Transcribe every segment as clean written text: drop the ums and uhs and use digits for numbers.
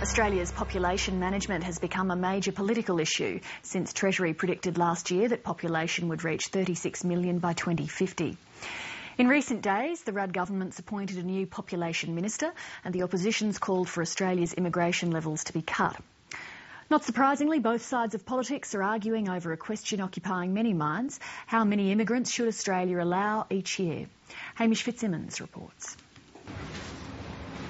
Australia's population management has become a major political issue since Treasury predicted last year that population would reach 36 million by 2050. In recent days, the Rudd government's appointed a new population minister and the opposition's called for Australia's immigration levels to be cut. Not surprisingly, both sides of politics are arguing over a question occupying many minds: how many immigrants should Australia allow each year? Hamish Fitzsimmons reports.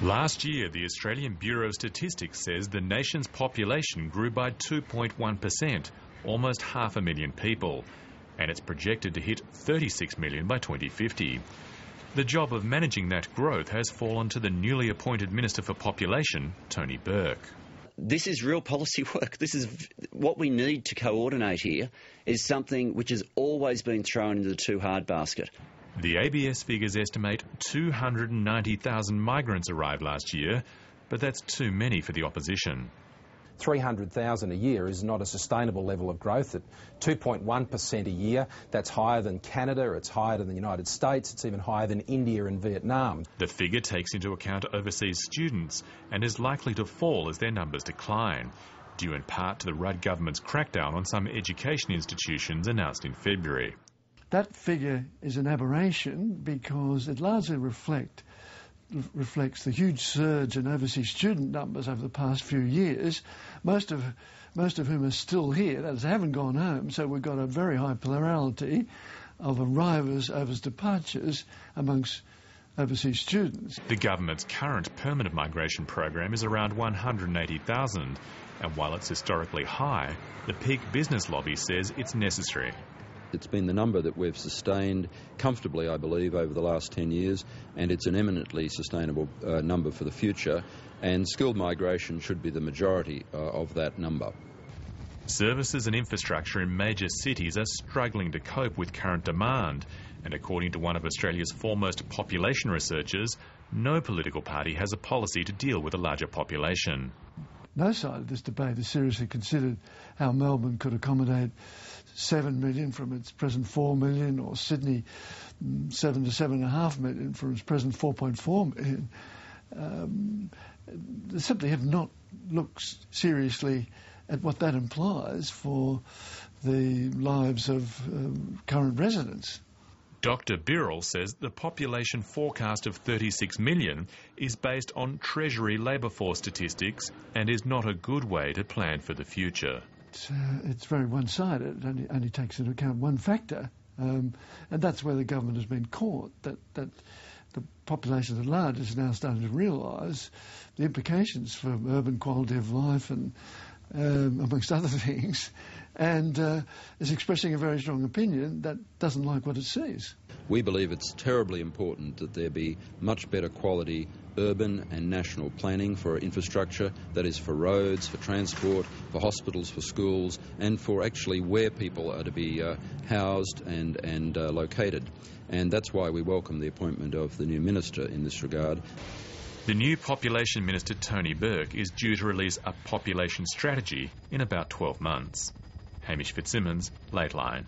Last year, the Australian Bureau of Statistics says the nation's population grew by 2.1%, almost 500,000 people, and it's projected to hit 36 million by 2050. The job of managing that growth has fallen to the newly appointed Minister for Population, Tony Burke. This is real policy work. This is what we need to coordinate here, is something which has always been thrown into the too hard basket. The ABS figures estimate 290,000 migrants arrived last year, but that's too many for the opposition. 300,000 a year is not a sustainable level of growth. At 2.1% a year, that's higher than Canada, it's higher than the United States, it's even higher than India and Vietnam. The figure takes into account overseas students and is likely to fall as their numbers decline, due in part to the Rudd government's crackdown on some education institutions announced in February. That figure is an aberration because it largely reflects the huge surge in overseas student numbers over the past few years, most of whom are still here, that is, haven't gone home, so we've got a very high plurality of arrivals over departures amongst overseas students. The government's current permanent migration program is around 180,000, and while it's historically high, the peak business lobby says it's necessary. It's been the number that we've sustained comfortably, I believe, over the last 10 years, and it's an eminently sustainable number for the future, and skilled migration should be the majority of that number. Services and infrastructure in major cities are struggling to cope with current demand, and according to one of Australia's foremost population researchers, no political party has a policy to deal with a larger population. No side of this debate has seriously considered how Melbourne could accommodate 7 million from its present 4 million, or Sydney 7 to 7.5 million from its present 4.4 million. They simply have not looked seriously at what that implies for the lives of current residents. Dr Birrell says the population forecast of 36 million is based on Treasury labour force statistics and is not a good way to plan for the future. It's very one-sided. It only takes into account one factor, and that's where the government has been caught, that the population at large is now starting to realise the implications for urban quality of life and amongst other things, and is expressing a very strong opinion that doesn't like what it sees. We believe it's terribly important that there be much better quality urban and national planning for infrastructure, that is for roads, for transport, for hospitals, for schools, and for actually where people are to be housed and located. And that's why we welcome the appointment of the new minister in this regard. The new Population Minister, Tony Burke, is due to release a population strategy in about 12 months. Hamish Fitzsimmons, Lateline.